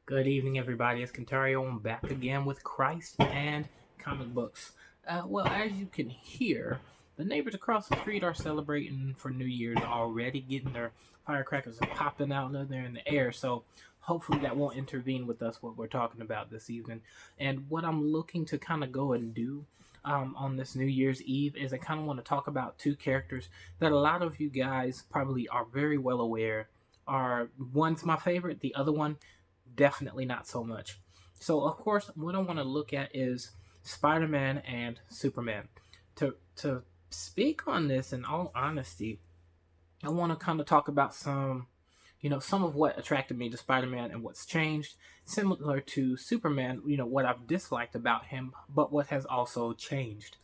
Good evening, everybody. It's Contario. I'm back again with Christ and comic books. As you can hear, the neighbors across the street are celebrating for New Year's already, getting their firecrackers popping out there in the air. So hopefully that won't intervene with us what we're talking about this evening. And what I'm looking to kind of go and do on this New Year's Eve is I kind of want to talk about two characters that a lot of you guys probably are very well aware are. One's my favorite, the other one definitely not so much. So, of course, what I want to look at is Spider-Man and Superman. To speak on this in all honesty, I want to kind of talk about some of what attracted me to Spider-Man and what's changed, similar to Superman, what I've disliked about him, but what has also changed.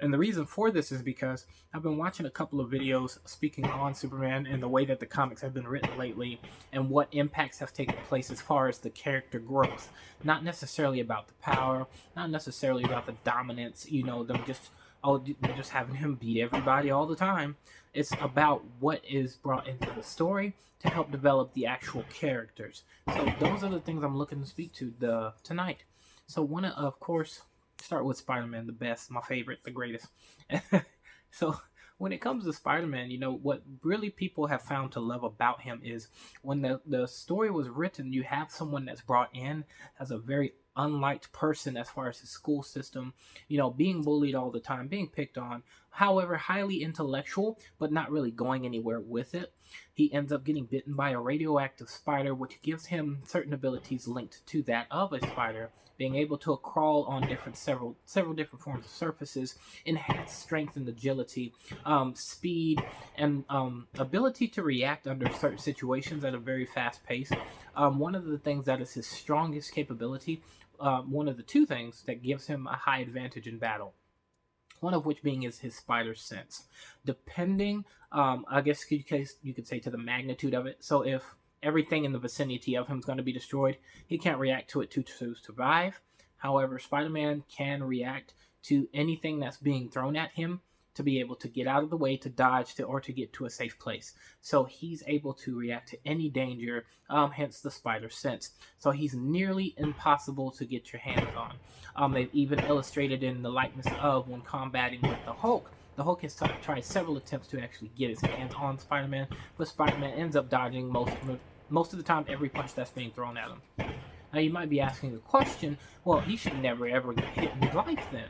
And the reason for this is because I've been watching a couple of videos speaking on Superman and the way that the comics have been written lately and what impacts have taken place as far as the character growth. Not necessarily about the power, not necessarily about the dominance, they're just having him beat everybody all the time. It's about what is brought into the story to help develop the actual characters. So those are the things I'm looking to speak to tonight. So of course, start with Spider-Man, the best, my favorite, the greatest. So when it comes to Spider-Man, what really people have found to love about him is when the story was written, you have someone that's brought in as a very unliked person as far as his school system, being bullied all the time, being picked on, however, highly intellectual, but not really going anywhere with it. He ends up getting bitten by a radioactive spider, which gives him certain abilities linked to that of a spider, being able to crawl on several different forms of surfaces, enhanced strength and agility, speed, and ability to react under certain situations at a very fast pace. One of the things that is his strongest capability, one of the two things that gives him a high advantage in battle. One of which being is his spider sense. Depending, I guess you could say to the magnitude of it. So if everything in the vicinity of him is going to be destroyed, he can't react to it to survive. However, Spider-Man can react to anything that's being thrown at him to be able to get out of the way, to dodge, or to get to a safe place. So he's able to react to any danger, hence the spider sense. So he's nearly impossible to get your hands on. They've even illustrated in the likeness of when combating with the Hulk. The Hulk has tried several attempts to actually get his hands on Spider-Man, but Spider-Man ends up dodging most of the time every punch that's being thrown at him. Now you might be asking the question, well, he should never ever get hit in his life then.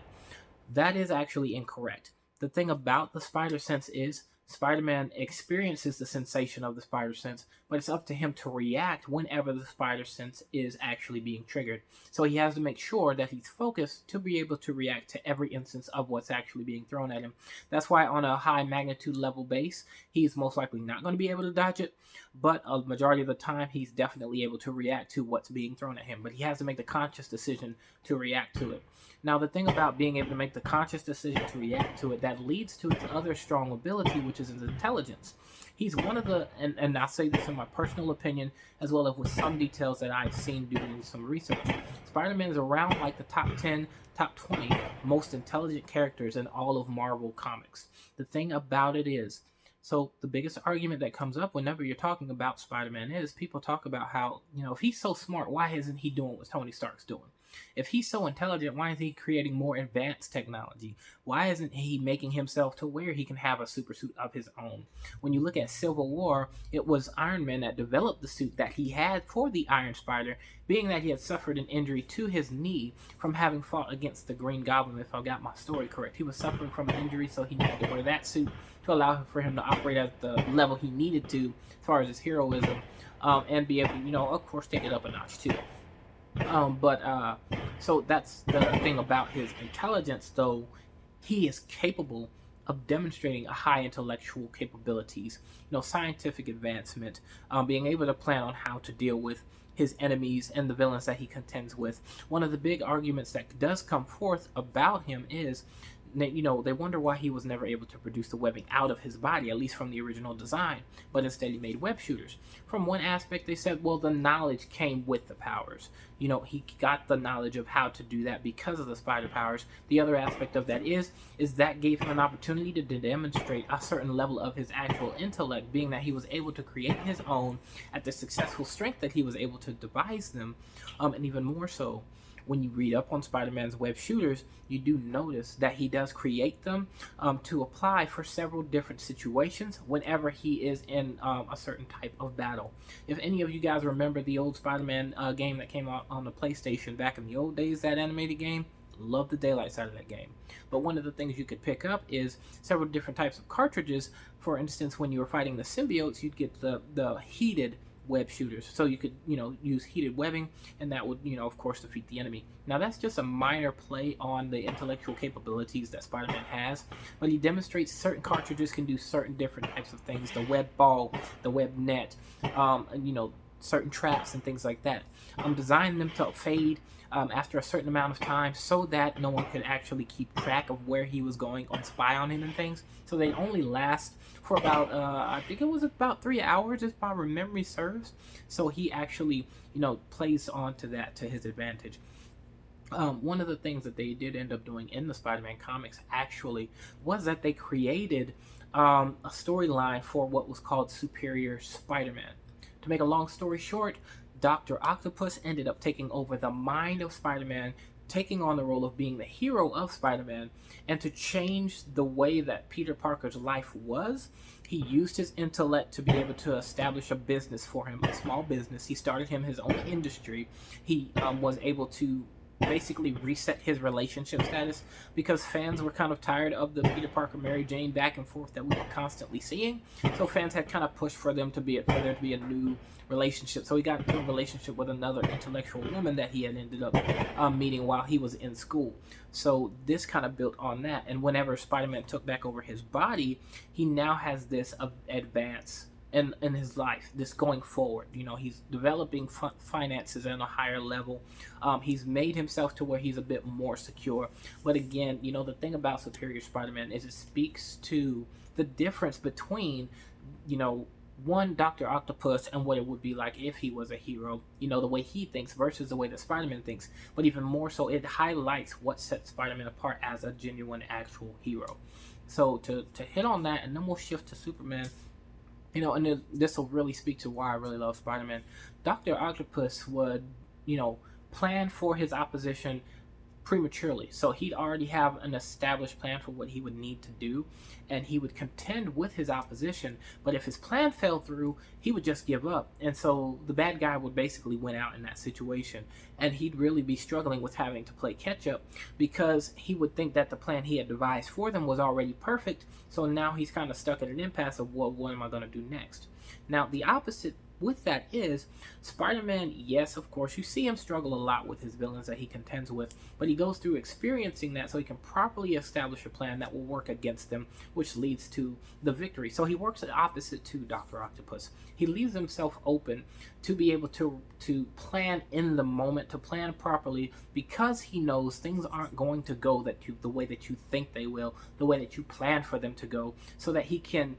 That is actually incorrect. The thing about the spider sense is Spider-Man experiences the sensation of the spider sense, but it's up to him to react whenever the spider sense is actually being triggered. So he has to make sure that he's focused to be able to react to every instance of what's actually being thrown at him. That's why on a high magnitude level base, he's most likely not going to be able to dodge it, but a majority of the time, he's definitely able to react to what's being thrown at him. But he has to make the conscious decision to react to it. Now, the thing about being able to make the conscious decision to react to it, that leads to his other strong ability, which is his intelligence. He's one of the, and I say this in my personal opinion, as well as with some details that I've seen doing some research. Spider-Man is around like the top 10, top 20 most intelligent characters in all of Marvel Comics. The thing about it is, so the biggest argument that comes up whenever you're talking about Spider-Man is people talk about how, if he's so smart, why isn't he doing what Tony Stark's doing? If he's so intelligent, why isn't he creating more advanced technology? Why isn't he making himself to where he can have a super suit of his own? When you look at Civil War, it was Iron Man that developed the suit that he had for the Iron Spider, being that he had suffered an injury to his knee from having fought against the Green Goblin, if I got my story correct. He was suffering from an injury, so he needed to wear that suit to allow for him to operate at the level he needed to as far as his heroism, and be able to, of course, take it up a notch too. So that's the thing about his intelligence, though. He is capable of demonstrating a high intellectual capabilities, scientific advancement, being able to plan on how to deal with his enemies and the villains that he contends with. One of the big arguments that does come forth about him is they wonder why he was never able to produce the webbing out of his body, at least from the original design, but instead he made web shooters. From one aspect, they said, well, the knowledge came with the powers. He got the knowledge of how to do that because of the spider powers. The other aspect of that is that gave him an opportunity to demonstrate a certain level of his actual intellect, being that he was able to create his own at the successful strength that he was able to devise them, and even more so, when you read up on Spider-Man's web shooters, you do notice that he does create them to apply for several different situations whenever he is in a certain type of battle. If any of you guys remember the old Spider-Man game that came out on the PlayStation back in the old days, that animated game, love the daylights out of that game. But one of the things you could pick up is several different types of cartridges. For instance, when you were fighting the symbiotes, you'd get the heated web shooters, so you could use heated webbing, and that would of course defeat the enemy. Now that's just a minor play on the intellectual capabilities that Spider-Man has, but he demonstrates certain cartridges can do certain different types of things: the web ball, the web net, and certain traps and things like that. Designing them to fade after a certain amount of time so that no one could actually keep track of where he was going or spy on him and things. So they only last for about, I think it was about 3 hours if my memory serves. So he actually, plays onto that to his advantage. One of the things that they did end up doing in the Spider-Man comics actually was that they created a storyline for what was called Superior Spider-Man. To make a long story short, Dr. Octopus ended up taking over the mind of Spider-Man, taking on the role of being the hero of Spider-Man, and to change the way that Peter Parker's life was, he used his intellect to be able to establish a business for him, a small business. He started him his own industry. He was able to basically reset his relationship status because fans were kind of tired of the Peter Parker Mary Jane back and forth that we were constantly seeing. So fans had kind of pushed for there to be a new relationship. So he got into a relationship with another intellectual woman that he had ended up meeting while he was in school. So this kind of built on that. And whenever Spider-Man took back over his body, he now has this advance in his life, this going forward. He's developing finances at a higher level. He's made himself to where he's a bit more secure. But again, the thing about Superior Spider-Man is it speaks to the difference between, one, Dr. Octopus and what it would be like if he was a hero, the way he thinks versus the way that Spider-Man thinks. But even more so, it highlights what sets Spider-Man apart as a genuine, actual hero. So to hit on that, and then we'll shift to Superman. And this will really speak to why I really love Spider-Man. Dr. Octopus would, plan for his opposition prematurely. So he'd already have an established plan for what he would need to do, and he would contend with his opposition. But if his plan fell through, he would just give up. And so the bad guy would basically win out in that situation. And he'd really be struggling with having to play catch up because he would think that the plan he had devised for them was already perfect. So now he's kind of stuck at an impasse of, well, what am I going to do next? Now, the opposite with that is Spider-Man, yes, of course, you see him struggle a lot with his villains that he contends with, but he goes through experiencing that so he can properly establish a plan that will work against them, which leads to the victory. So he works the opposite to Dr. Octopus. He leaves himself open to be able to plan in the moment, to plan properly, because he knows things aren't going to go the way that you think they will, the way that you plan for them to go, so that he can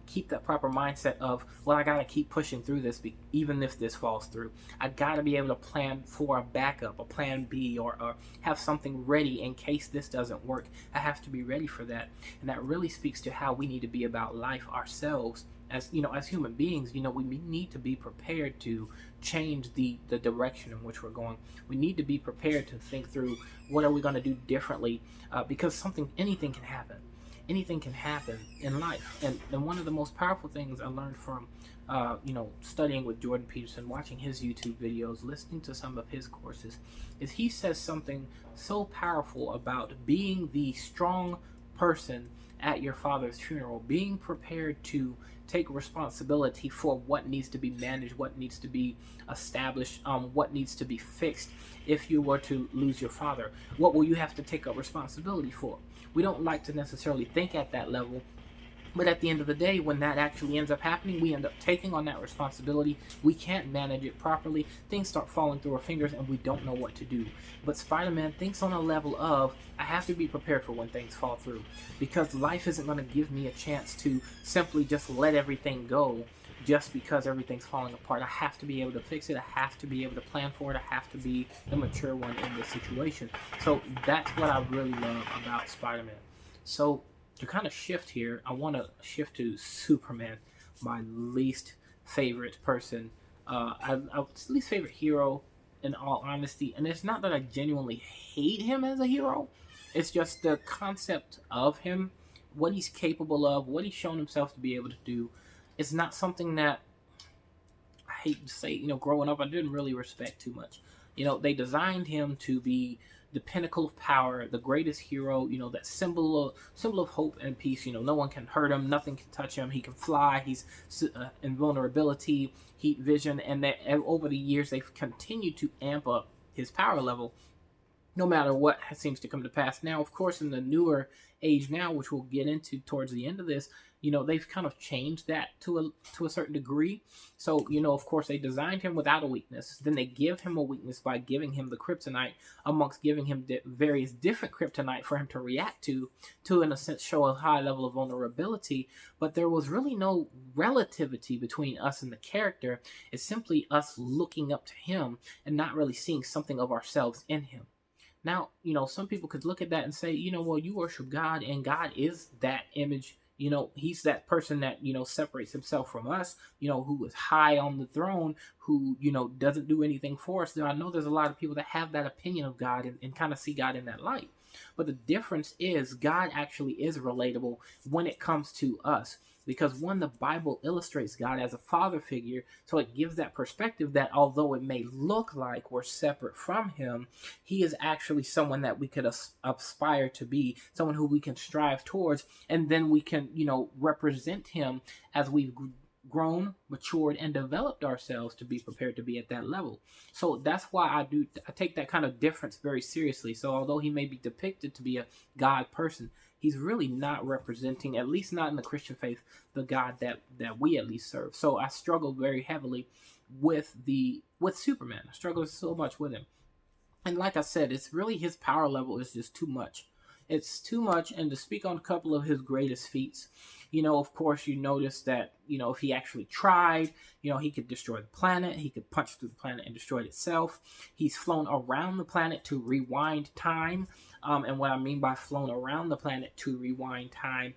keep that proper mindset of, well, I gotta keep pushing through this even if this falls through. I gotta be able to plan for a backup, a plan B, or have something ready in case this doesn't work. I have to be ready for that. And that really speaks to how we need to be about life ourselves. As human beings, we need to be prepared to change the direction in which we're going. We need to be prepared to think through what are we going to do differently, because anything can happen. Anything can happen in life. And one of the most powerful things I learned from, studying with Jordan Peterson, watching his YouTube videos, listening to some of his courses, is he says something so powerful about being the strong person at your father's funeral, being prepared to take responsibility for what needs to be managed, what needs to be established, what needs to be fixed. If you were to lose your father, what will you have to take up responsibility for? We don't like to necessarily think at that level, But at the end of the day, when that actually ends up happening, we end up taking on that responsibility. We can't manage it properly. Things start falling through our fingers and we don't know what to do. But Spider-Man thinks on a level of, I have to be prepared for when things fall through. Because life isn't going to give me a chance to simply just let everything go just because everything's falling apart. I have to be able to fix it. I have to be able to plan for it. I have to be the mature one in this situation. So that's what I really love about Spider-Man. So to kind of shift here, I want to shift to Superman, my least favorite person, least favorite hero, in all honesty. And it's not that I genuinely hate him as a hero; it's just the concept of him, what he's capable of, what he's shown himself to be able to do. It's not something that I hate to say. Growing up, I didn't really respect too much. They designed him to be the pinnacle of power, the greatest hero, that symbol of hope and peace. No one can hurt him, nothing can touch him. He can fly. He's invulnerability, heat vision, and that over the years they've continued to amp up his power level, no matter what seems to come to pass. Now, of course, in the newer age now, which we'll get into towards the end of this, they've kind of changed that to a certain degree. So, of course, they designed him without a weakness. Then they give him a weakness by giving him the kryptonite, amongst giving him various different kryptonite for him to react to, in a sense, show a high level of vulnerability. But there was really no relativity between us and the character. It's simply us looking up to him and not really seeing something of ourselves in him. Now, some people could look at that and say, well, you worship God and God is that image. He's that person that, separates himself from us, who is high on the throne, who, doesn't do anything for us. Now, I know there's a lot of people that have that opinion of God and kind of see God in that light. But the difference is God actually is relatable when it comes to us. Because one, the Bible illustrates God as a father figure, so it gives that perspective that although it may look like we're separate from him, he is actually someone that we could aspire to be, someone who we can strive towards, and then we can, represent him as we've grown, matured, and developed ourselves to be prepared to be at that level. So that's why I take that kind of difference very seriously. So although he may be depicted to be a God person, he's really not representing, at least not in the Christian faith, the God that we at least serve. So I struggled very heavily with Superman. I struggled so much with him. And like I said, it's really his power level is just too much. It's too much. And to speak on a couple of his greatest feats, of course, you notice that, if he actually tried, he could destroy the planet. He could punch through the planet and destroy it itself. He's flown around the planet to rewind time. And what I mean by flown around the planet to rewind time,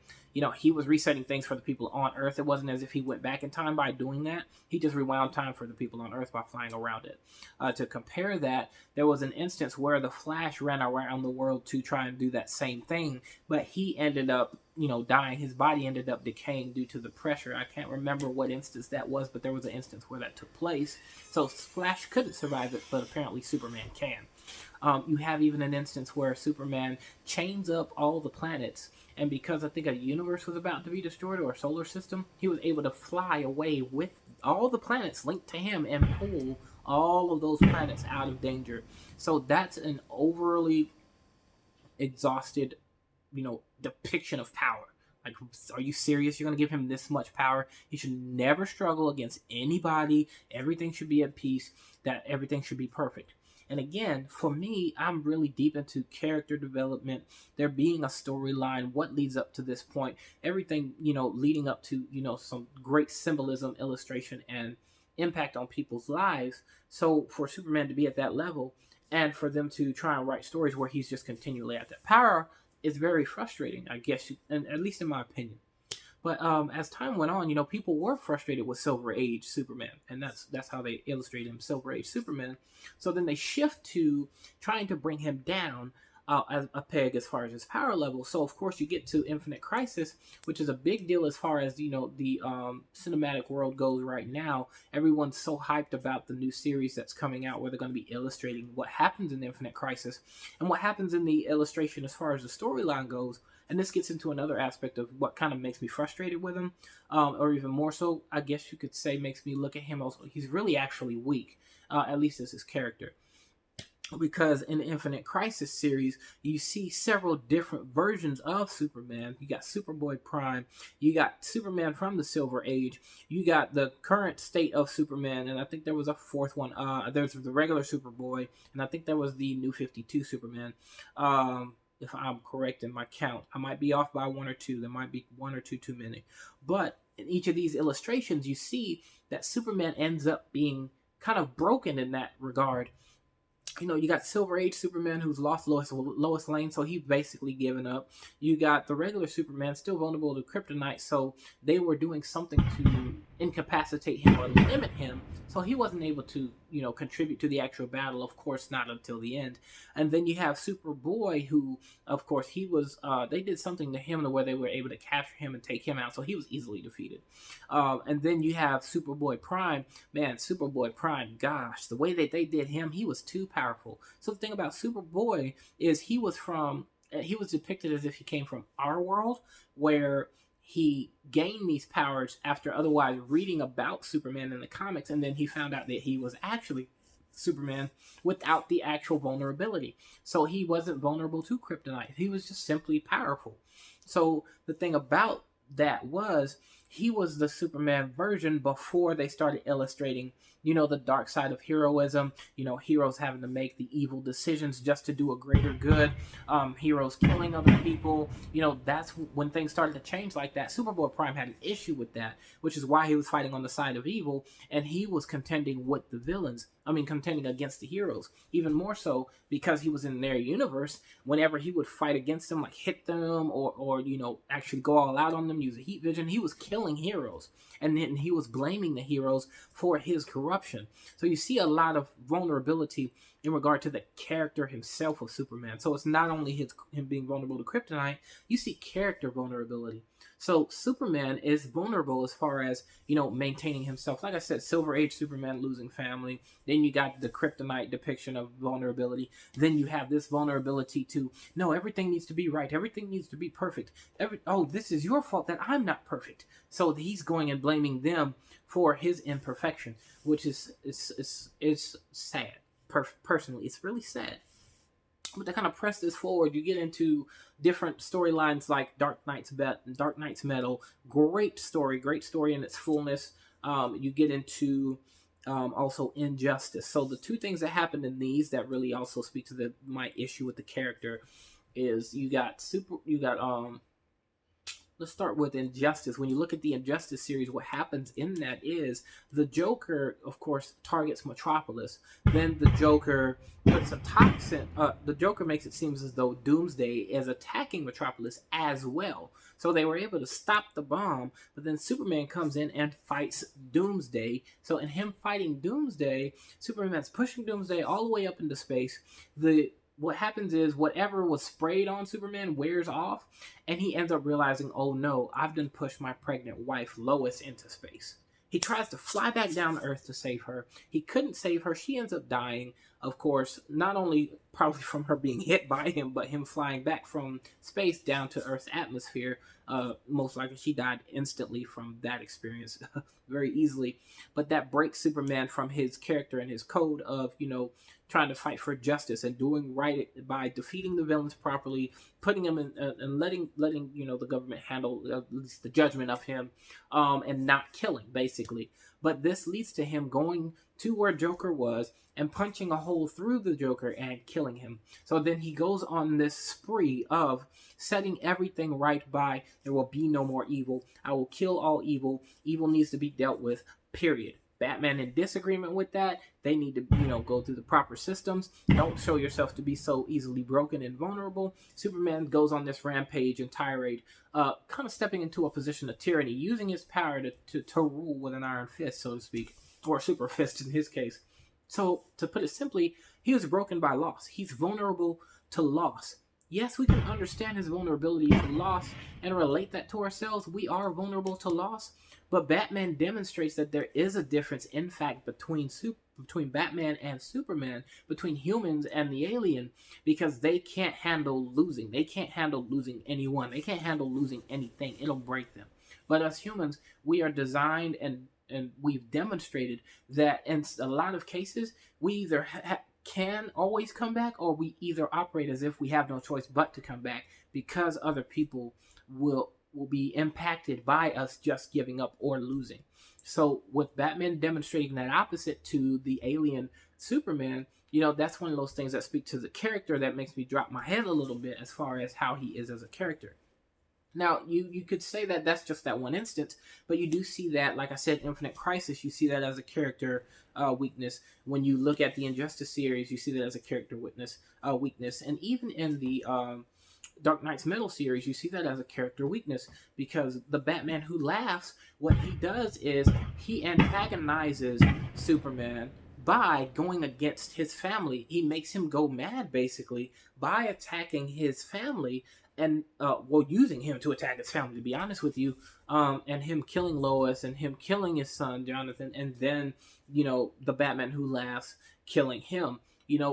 he was resetting things for the people on Earth. It wasn't as if he went back in time by doing that. He just rewound time for the people on Earth by flying around it. To compare that, there was an instance where the Flash ran around the world to try and do that same thing, but he ended up, dying. His body ended up decaying due to the pressure. I can't remember what instance that was, but there was an instance where that took place. So Flash couldn't survive it, but apparently Superman can. You have even an instance where Superman chains up all the planets, and because I think a universe was about to be destroyed, or a solar system, he was able to fly away with all the planets linked to him and pull all of those planets out of danger. So that's an overly exhausted, depiction of power. Like, are you serious? You're going to give him this much power? He should never struggle against anybody. Everything should be at peace. That everything should be perfect. And again, for me, I'm really deep into character development, there being a storyline, what leads up to this point, everything, leading up to, some great symbolism, illustration, and impact on people's lives. So for Superman to be at that level and for them to try and write stories where he's just continually at that power is very frustrating, I guess, and at least in my opinion. But as time went on, people were frustrated with Silver Age Superman, and that's how they illustrate him, Silver Age Superman. So then they shift to trying to bring him down as a peg as far as his power level. So of course you get to Infinite Crisis, which is a big deal as far as the cinematic world goes right now. Everyone's so hyped about the new series that's coming out, where they're going to be illustrating what happens in Infinite Crisis and what happens in the illustration as far as the storyline goes. And this gets into another aspect of what kind of makes me frustrated with him, or even more so, I guess you could say, makes me look at him also. He's really actually weak, at least as his character. because in the Infinite Crisis series, you see several different versions of Superman. You got Superboy Prime, you got Superman from the Silver Age, you got the current state of Superman, and I think there was a fourth one. There's the regular Superboy, and I think there was the New 52 Superman. If I'm correct in my count, I might be off by one or two. There might be one or two too many. But in each of these illustrations, you see that Superman ends up being kind of broken in that regard. You know, you got Silver Age Superman who's lost Lois Lane, so he's basically given up. You got the regular Superman still vulnerable to kryptonite, so they were doing something to incapacitate him or limit him, so he wasn't able to, contribute to the actual battle, of course, not until the end. And then you have Superboy, who, of course, he was, they did something to him to where they were able to capture him and take him out, so he was easily defeated. And then you have Superboy Prime. Man, Superboy Prime, gosh, the way that they did him, he was too powerful. So the thing about Superboy is he was depicted as if he came from our world, where he gained these powers after otherwise reading about Superman in the comics, and then he found out that he was actually Superman without the actual vulnerability. So he wasn't vulnerable to kryptonite. He was just simply powerful. So the thing about that was he was the Superman version before they started illustrating, the dark side of heroism, heroes having to make the evil decisions just to do a greater good, heroes killing other people. That's when things started to change like that. Superboy Prime had an issue with that, which is why he was fighting on the side of evil, and he was contending with the villains. Contending against the heroes. Even more so because he was in their universe. Whenever he would fight against them, like hit them or actually go all out on them, use a heat vision, he was killing heroes. And then he was blaming the heroes for his corruption. So you see a lot of vulnerability in regard to the character himself of Superman. So it's not only him being vulnerable to kryptonite, you see character vulnerability. So Superman is vulnerable as far as, maintaining himself. Like I said, Silver Age Superman losing family. Then you got the kryptonite depiction of vulnerability. Then you have this vulnerability to, no, everything needs to be right. Everything needs to be perfect. This is your fault that I'm not perfect. So he's going and blaming them for his imperfection, which is sad. Personally, it's really sad. But to kind of press this forward, you get into different storylines like Dark Knight's Metal. Great story in its fullness. You get into also Injustice. So the two things that happen in these that really also speak to my issue with the character is let's start with Injustice. When you look at the Injustice series, what happens in that is the Joker, of course, targets Metropolis. Then the Joker puts a toxin. The Joker makes it seem as though Doomsday is attacking Metropolis as well. So they were able to stop the bomb, but then Superman comes in and fights Doomsday. So in him fighting Doomsday, Superman's pushing Doomsday all the way up into space. What happens is whatever was sprayed on Superman wears off, and he ends up realizing, oh no, I've done pushed my pregnant wife Lois into space. He tries to fly back down to Earth to save her. He couldn't save her. She ends up dying, of course, not only probably from her being hit by him, but him flying back from space down to Earth's atmosphere. Most likely she died instantly from that experience very easily. But that breaks Superman from his character and his code of, trying to fight for justice and doing right by defeating the villains properly, putting him in and letting the government handle at least the judgment of him, and not killing, basically. But this leads to him going to where Joker was and punching a hole through the Joker and killing him. So then he goes on this spree of setting everything right by, there will be no more evil. I will kill all evil. Evil needs to be dealt with, period. Batman in disagreement with that. They need to, go through the proper systems. Don't show yourself to be so easily broken and vulnerable. Superman goes on this rampage and tirade, kind of stepping into a position of tyranny, using his power to rule with an iron fist, so to speak, or a super fist in his case. So, to put it simply, he was broken by loss. He's vulnerable to loss. Yes, we can understand his vulnerability to loss and relate that to ourselves. We are vulnerable to loss, but Batman demonstrates that there is a difference, in fact, between Batman and Superman, between humans and the alien, because they can't handle losing. They can't handle losing anyone. They can't handle losing anything. It'll break them. But as humans, we are designed and we've demonstrated that in a lot of cases, we either can always come back, or we either operate as if we have no choice but to come back because other people will be impacted by us just giving up or losing. So with Batman demonstrating that opposite to the alien Superman, that's one of those things that speak to the character that makes me drop my head a little bit as far as how he is as a character. Now, you could say that that's just that one instance, but you do see that, like I said, Infinite Crisis, you see that as a character weakness. When you look at the Injustice series, you see that as a character weakness. And even in the Dark Knight's Metal series, you see that as a character weakness, because the Batman Who Laughs, what he does is he antagonizes Superman by going against his family. He makes him go mad, basically, by attacking his family and using him to attack his family, to be honest with you, and him killing Lois and him killing his son Jonathan, and then the Batman Who Laughs killing him.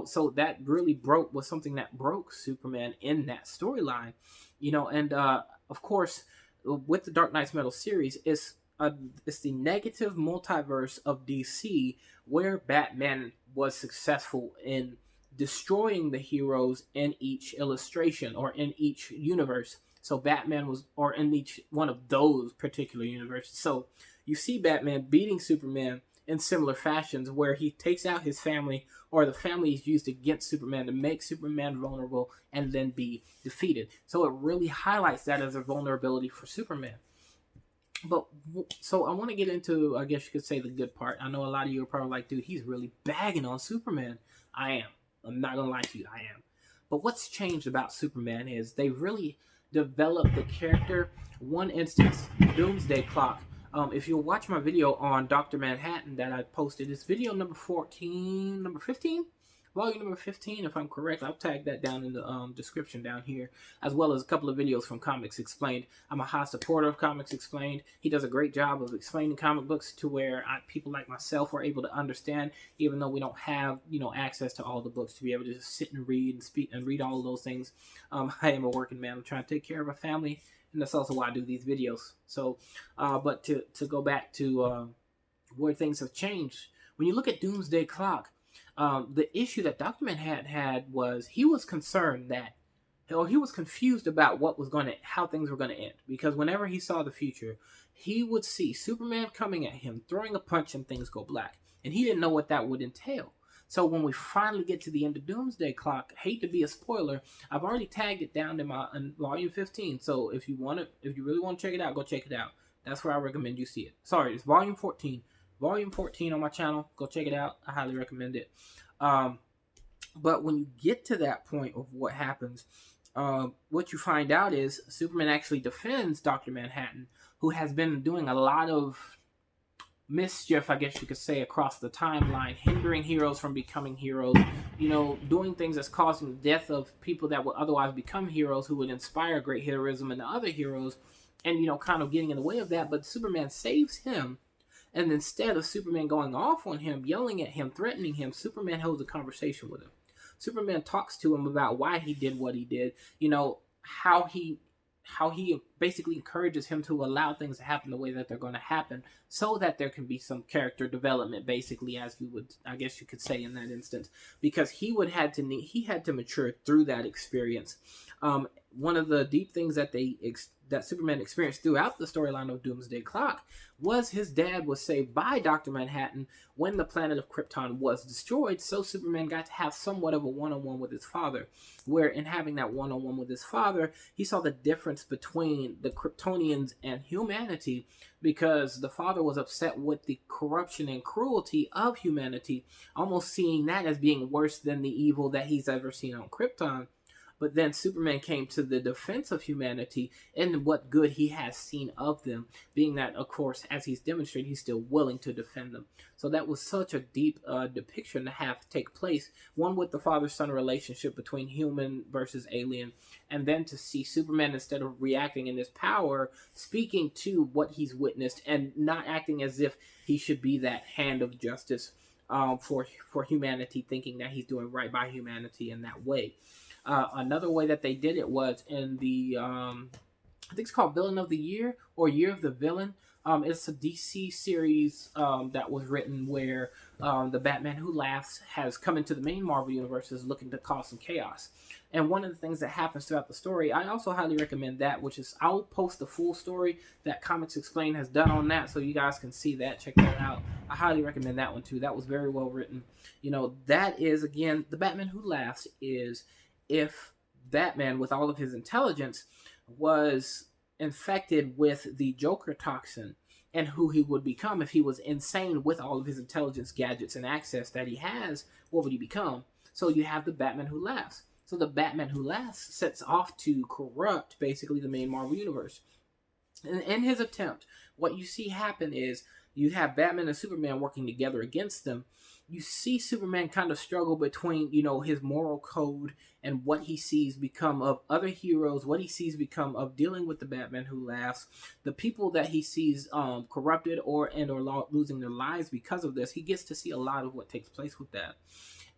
So that really was something that broke Superman in that storyline. And of course, with the Dark Knight's Metal series, it's the negative multiverse of DC, where Batman was successful in destroying the heroes in each illustration or in each universe. So Batman was, or in each one of those particular universes. So you see Batman beating Superman in similar fashions, where he takes out his family, or the family is used against Superman to make Superman vulnerable and then be defeated. So it really highlights that as a vulnerability for Superman. But so I want to get into, I guess you could say, the good part. I know a lot of you are probably like, dude, he's really bagging on Superman. I am. I'm not going to lie to you. I am. But what's changed about Superman is they've really developed the character. One instance, Doomsday Clock. If you'll watch my video on Dr. Manhattan that I posted, it's video number 15, volume number 15, if I'm correct. I'll tag that down in the description down here, as well as a couple of videos from Comics Explained. I'm a high supporter of Comics Explained. He does a great job of explaining comic books to where people like myself are able to understand, even though we don't have access to all the books to be able to just sit and read and speak and read all of those things. I am a working man. I'm trying to take care of a family, and that's also why I do these videos. So, but to go back to where things have changed, when you look at Doomsday Clock, the issue that Dr. Manhattan had was he was concerned that, or he was confused about how things were going to end. Because whenever he saw the future, he would see Superman coming at him, throwing a punch, and things go black. And he didn't know what that would entail. So when we finally get to the end of Doomsday Clock, hate to be a spoiler, I've already tagged it down in volume 15. So if you really want to check it out, go check it out. That's where I recommend you see it. Sorry, it's volume 14. Volume 14 on my channel. Go check it out. I highly recommend it. But when you get to that point of what happens, what you find out is Superman actually defends Dr. Manhattan, who has been doing a lot of mischief, I guess you could say, across the timeline, hindering heroes from becoming heroes, doing things that's causing the death of people that would otherwise become heroes, who would inspire great heroism in the other heroes, and, kind of getting in the way of that. But Superman saves him. And instead of Superman going off on him, yelling at him, threatening him, Superman holds a conversation with him. Superman talks to him about why he did what he did, how he basically encourages him to allow things to happen the way that they're going to happen, so that there can be some character development, basically, as I guess you could say in that instance, because he had to mature through that experience. One of the deep things that Superman experienced throughout the storyline of Doomsday Clock was his dad was saved by Dr. Manhattan when the planet of Krypton was destroyed, so Superman got to have somewhat of a one-on-one with his father, where in having that one-on-one with his father, he saw the difference between the Kryptonians and humanity, because the father was upset with the corruption and cruelty of humanity, almost seeing that as being worse than the evil that he's ever seen on Krypton. But then Superman came to the defense of humanity and what good he has seen of them, being that, of course, as he's demonstrated, he's still willing to defend them. So that was such a deep depiction to have take place, one with the father-son relationship between human versus alien, and then to see Superman, instead of reacting in his power, speaking to what he's witnessed and not acting as if he should be that hand of justice for humanity, thinking that he's doing right by humanity in that way. Another way that they did it was in the, I think it's called Villain of the Year or Year of the Villain. It's a DC series that was written where the Batman Who Laughs has come into the main Marvel universe, is looking to cause some chaos. And one of the things that happens throughout the story, I also highly recommend that, which is I'll post the full story that Comics Explained has done on that, so you guys can see that. Check that out. I highly recommend that one too. That was very well written. That is, again, the Batman Who Laughs is if Batman, with all of his intelligence, was infected with the Joker toxin, and who he would become if he was insane with all of his intelligence, gadgets, and access that he has. What would he become? So you have the Batman Who Laughs. So the Batman Who Laughs sets off to corrupt basically the main Marvel universe. And in his attempt, what you see happen is you have Batman and Superman working together against them. You see Superman kind of struggle between, his moral code and what he sees become of other heroes, what he sees become of dealing with the Batman Who Laughs, the people that he sees corrupted or losing their lives because of this. He gets to see a lot of what takes place with that.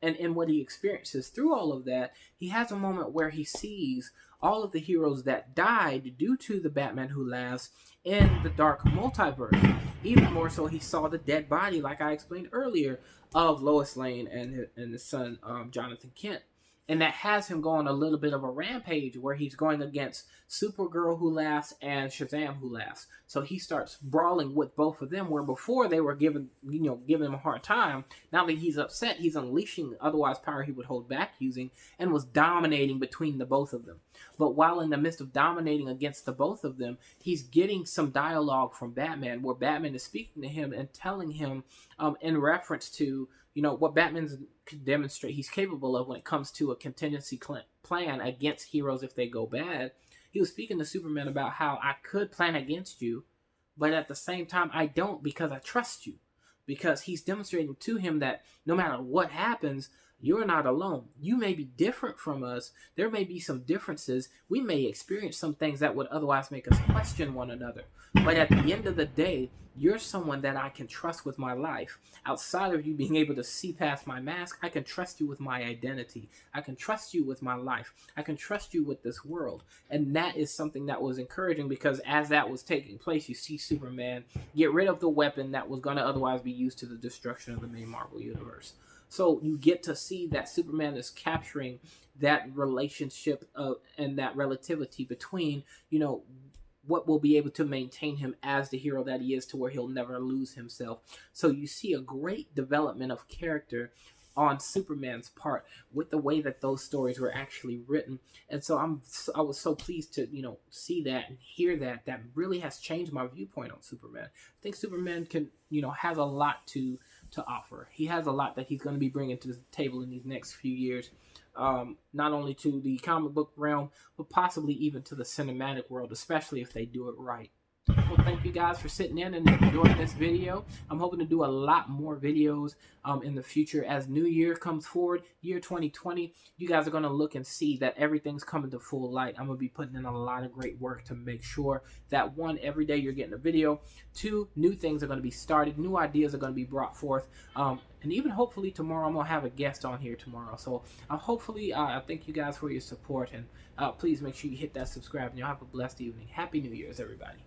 And in what he experiences through all of that, he has a moment where he sees all of the heroes that died due to the Batman Who Laughs in the dark multiverse. Even more so, he saw the dead body, like I explained earlier, of Lois Lane and his son, Jonathan Kent. And that has him going a little bit of a rampage where he's going against Supergirl Who Laughs and Shazam Who Laughs. So he starts brawling with both of them, where before they were giving him a hard time. Now that he's upset, he's unleashing otherwise power he would hold back using, and was dominating between the both of them. But while in the midst of dominating against the both of them, he's getting some dialogue from Batman, where Batman is speaking to him and telling him in reference to what Batman's demonstrate he's capable of when it comes to a contingency plan against heroes if they go bad. He was speaking to Superman about how I could plan against you, but at the same time I don't, because I trust you. Because he's demonstrating to him that no matter what happens, you're not alone. You may be different from us. There may be some differences. We may experience some things that would otherwise make us question one another. But at the end of the day, you're someone that I can trust with my life. Outside of you being able to see past my mask, I can trust you with my identity. I can trust you with my life. I can trust you with this world. And that is something that was encouraging, because as that was taking place, you see Superman get rid of the weapon that was going to otherwise be used to the destruction of the main Marvel universe. So you get to see that Superman is capturing that relationship and that relativity between, what will be able to maintain him as the hero that he is, to where he'll never lose himself. So you see a great development of character on Superman's part with the way that those stories were actually written. And so I was so pleased to, see that and hear that. That really has changed my viewpoint on Superman. I think Superman can, has a lot to offer. He has a lot that he's going to be bringing to the table in these next few years. Not only to the comic book realm, but possibly even to the cinematic world, especially if they do it right. Well, thank you guys for sitting in and enjoying this video. I'm hoping to do a lot more videos in the future as New Year comes forward. Year 2020, you guys are going to look and see that everything's coming to full light. I'm going to be putting in a lot of great work to make sure that, one, every day you're getting a video. Two, new things are going to be started. New ideas are going to be brought forth. And even hopefully tomorrow, I'm going to have a guest on here tomorrow. So hopefully, I thank you guys for your support. And please make sure you hit that subscribe. And y'all have a blessed evening. Happy New Year's, everybody.